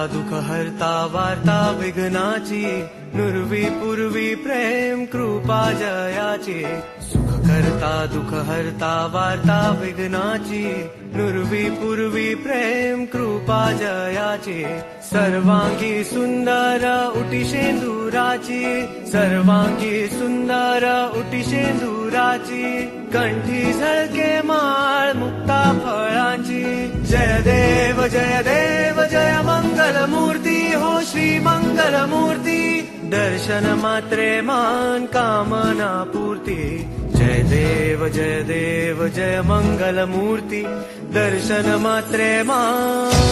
दुःख हरता वार्ता विघ्नाची, नुरवी पूर्वी प्रेम कृपा जयाची. सुख करता दुःख हरता वार्ता विघ्नाची, नुरवी पूर्वी प्रेम कृपा जयाची. सर्वांगी सुंदर उटी शेंदुराची, सर्वांगी सुंदर उटी शेंदुराची. कंठी झळके माळ मुक्ता फळांची. जय देव जय देव जय मंगल मूर्ती हो श्री मंगल मूर्ती. दर्शन मात्रे मान कामना पूर्ती. जय देव जय मंगल मूर्ती. दर्शन मात्रे मान.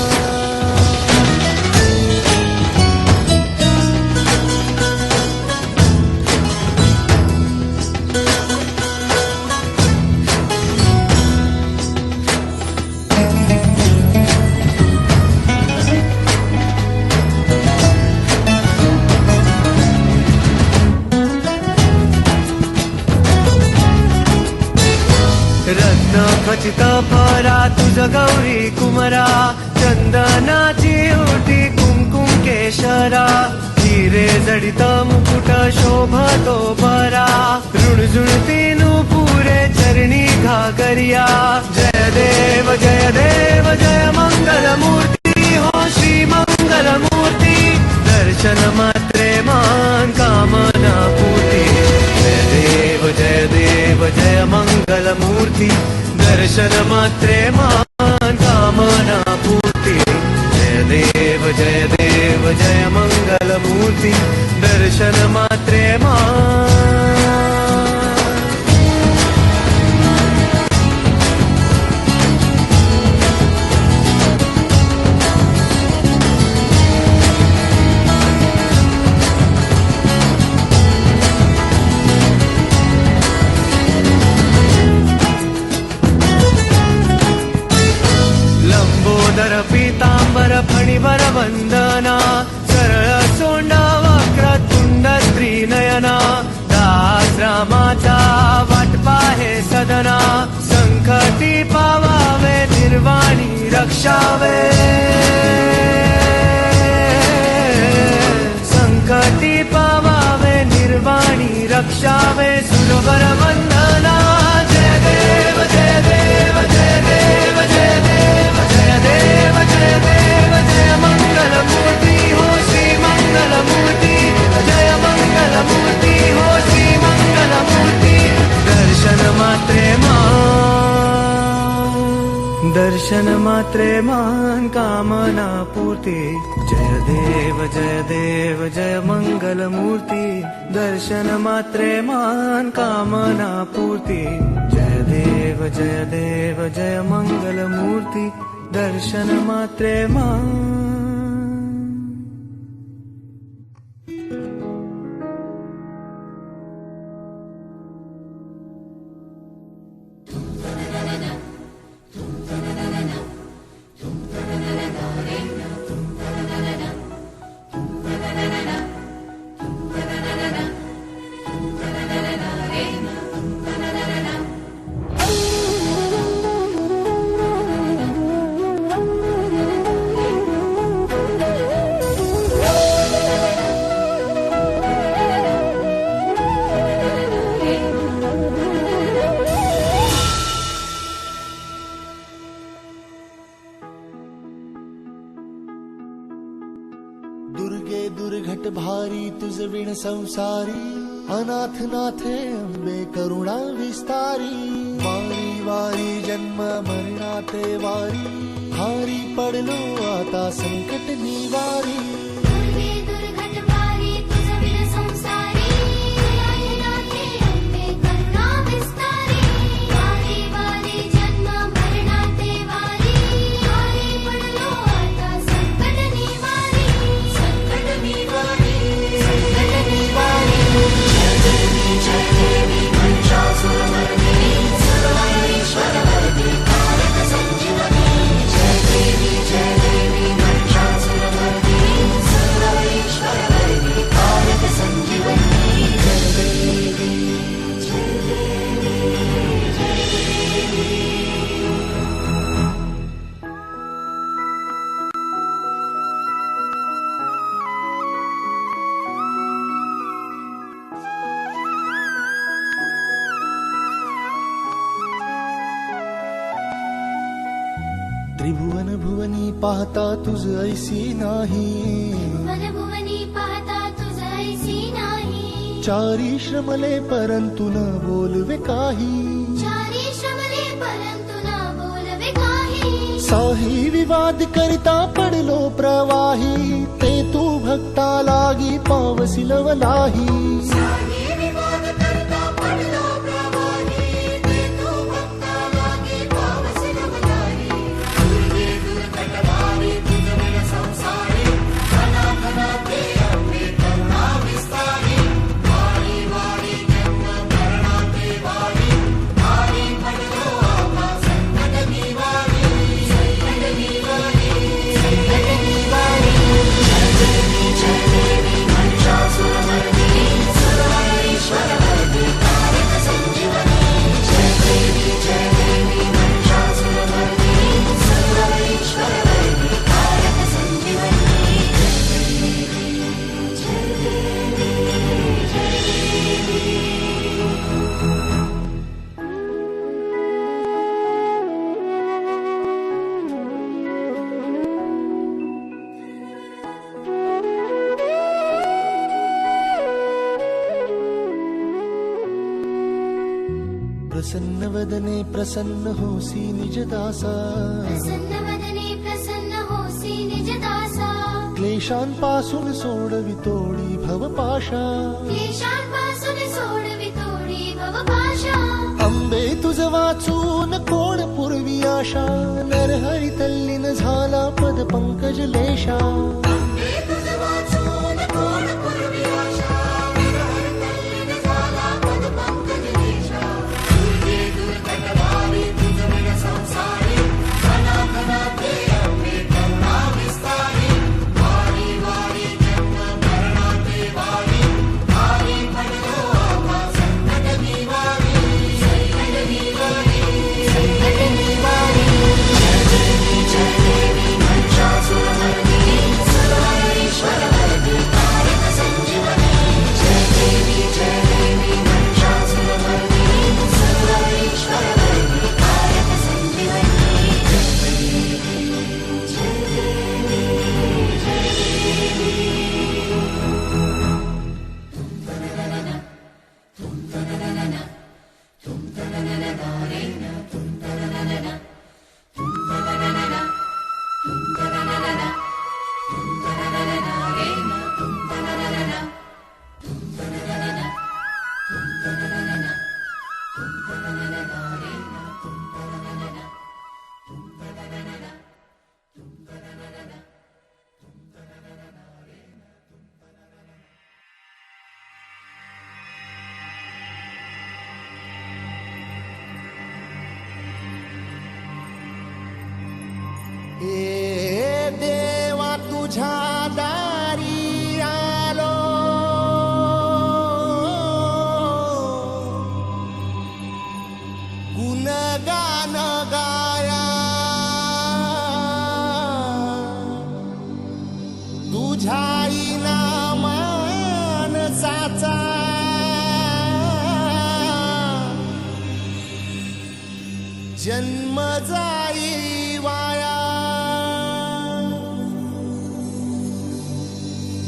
रत्न खचित फरा तुझ गौरी कुमरा. चंदनाची ओटी कुंकुम केशरा. हिरे जडित मुकुट शोभतो बरा. ऋणझुणती नुपुरे चरणी घागरिया. जय देव जय मंगल मूर्ती हो श्री मंगल मूर्ती. दर्शन मात्रे मान कामना पूर्ती. जय देव जय मंगल मूर्ती. दर्शन मात्रे मान कामना पूर्ती. जय देव जय मंगल मूर्ती. दर्शन मात्रे मान. पीतांबर फणीवर वंदना. सरळ सोंड वक्र तुंड स्त्री नयना. दास रामाचा वाटपा हे सदना. संकटी पावावे निर्वाणी रक्षावे. संकटी पावावे निर्वाणी रक्षावे. सुरवर वंदना. जय देव जय देव जय देव जय देव जय देव जय देव जय मंगल मूर्ती हो श्री मंगल मूर्ती. जय मंगल मूर्ती हो श्री मंगल मूर्ती. दर्शन मात्रे मान. दर्शन मात्रे मान कामना पूर्ती. जय देव जय मंगल मूर्ती. दर्शन मात्रे मान कामना पूर्ती. जय देव जय मंगल मूर्ती. दर्शन मात्रे मान. दुर्गे दुर्घट भारी तुझ विण संसारी. अनाथ नाथे अंबे करुणा विस्तारी. वारी वारी जन्म मरणाते वारी. हारी पडलो आता संकट निवारी. जय देवी त्रिभुवन भुवनी पाहता तुझ ऐसी नाही. भुवनी पाहता तुझ ऐसी नाही. चारी श्रमले परंतु न बोलवे काही. चारी श्रमले परंतु न बोलवे काही. साही विवाद करिता पडलो प्रवाही. ते तू भक्ता लागी पावसी लवलाही. साही विवाद करता पडलो प्रवाही. ते तू भक्ता लागी पावसी लवलाही. दुर्गे दुर्घटवारी तुझ विण संसारी. अनाथनाथे अंबे करुणा विस्तारी. वारी वारी जन्म मरणाते वारी. वारी पडलो आम्हा संकट निवारी. संकट निवारी. संकट निवारी. जय देवी महिषासुरमर्दिनी. सुरवरीश्वरवरदी कारक संजीवनी. जय देवी महिषासुरमर्दिनी. सुरवरीश्वरवरदी कारक संजीवनी. जय देवी जय देवी. प्रसन्न वदने प्रसन्न होसी निज दासा. प्रसन्न वदने प्रसन्न होसी निज दासा. क्लेशांपासून सोडवी तोडी भवपाशा. क्लेशांपासून सोडवी तोडी भवपाशा. अंबे तुझ वाचून कोण पूर्वी आशा. नरहरी तल्लीन झाला पद पंकज लेशा. अंबे तुझ वाचून कोण पूर्वी आशा. नरहर तल्लीन झाला पद पंकज लेशा. दुर्गे दुर्घटवारी तुझ विण संसारी. अनाथनाथे अंबे करुणा विस्तारी. वारी वारी जन्म मरणाते वारी. वारी पडलो आम्हा संकट निवारी. संकट निवारी. संकट निवारी. जय देवी महिषासुरमर्दिनी. सुरवरीश्वरवरदी कारक संजीवनी. जय देवी महिषासुरमर्दिनी. सुरवरीश्वरवरदी कारक संजीवनी. जय देवी जय देवी. ए देवा तुझ्या दारी आलो. गुणगान गाया तुझ्याई नामानसाचा. जन्म जाई वाया.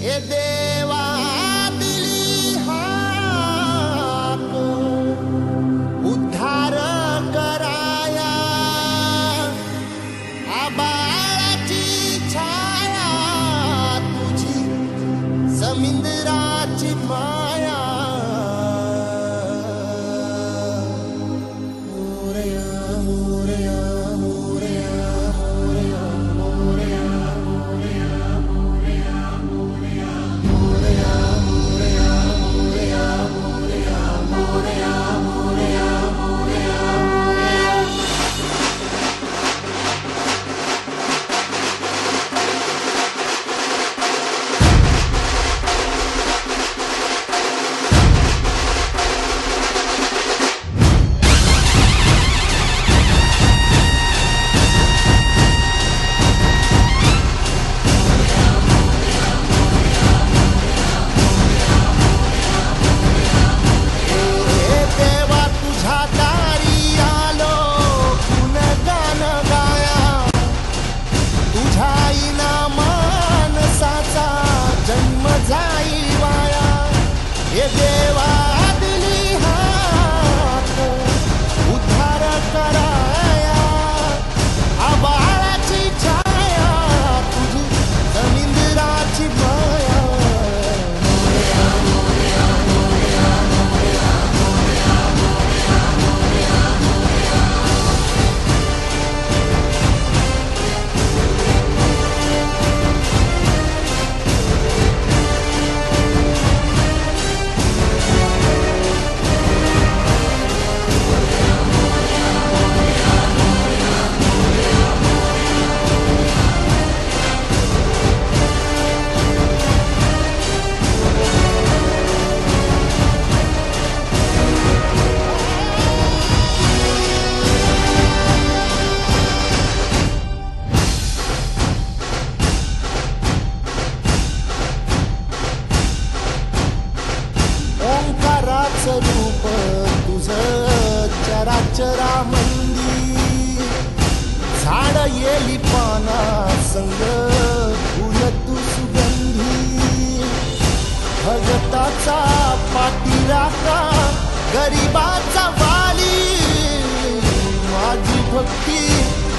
ए देवा दिली हाक उद्धार कराया. आबाळाची छाया तुझी समिंदराची माया. मोरया मोरया मोरया मोरया मोरया मोरया मोरया मोरया मोरया मोरया मोरया मोरया मोरया मोरया मोरया. गरिबाचा वाली माझी भक्ती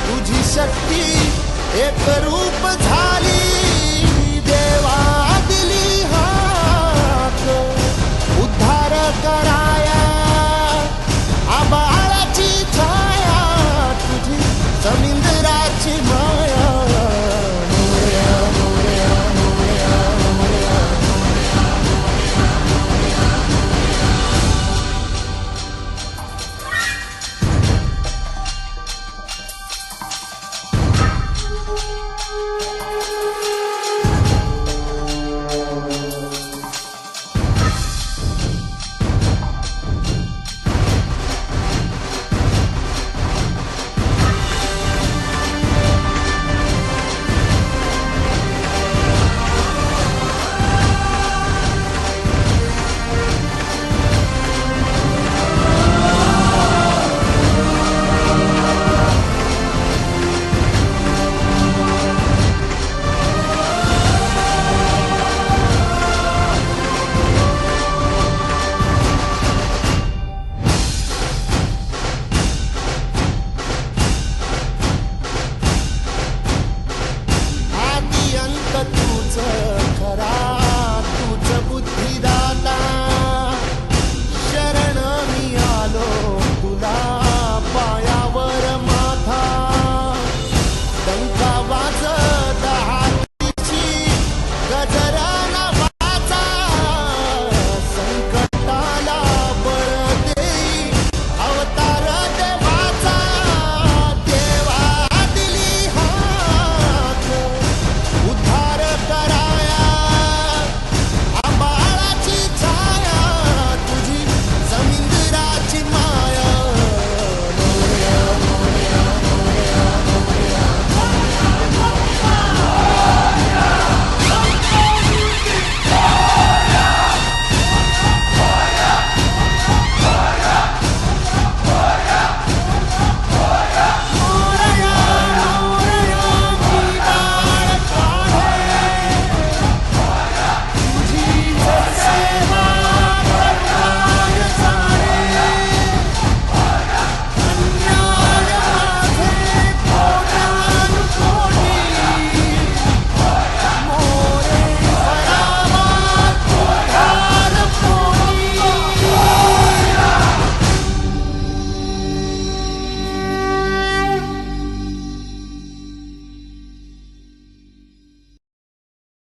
तुझी शक्ती एक रूप झाली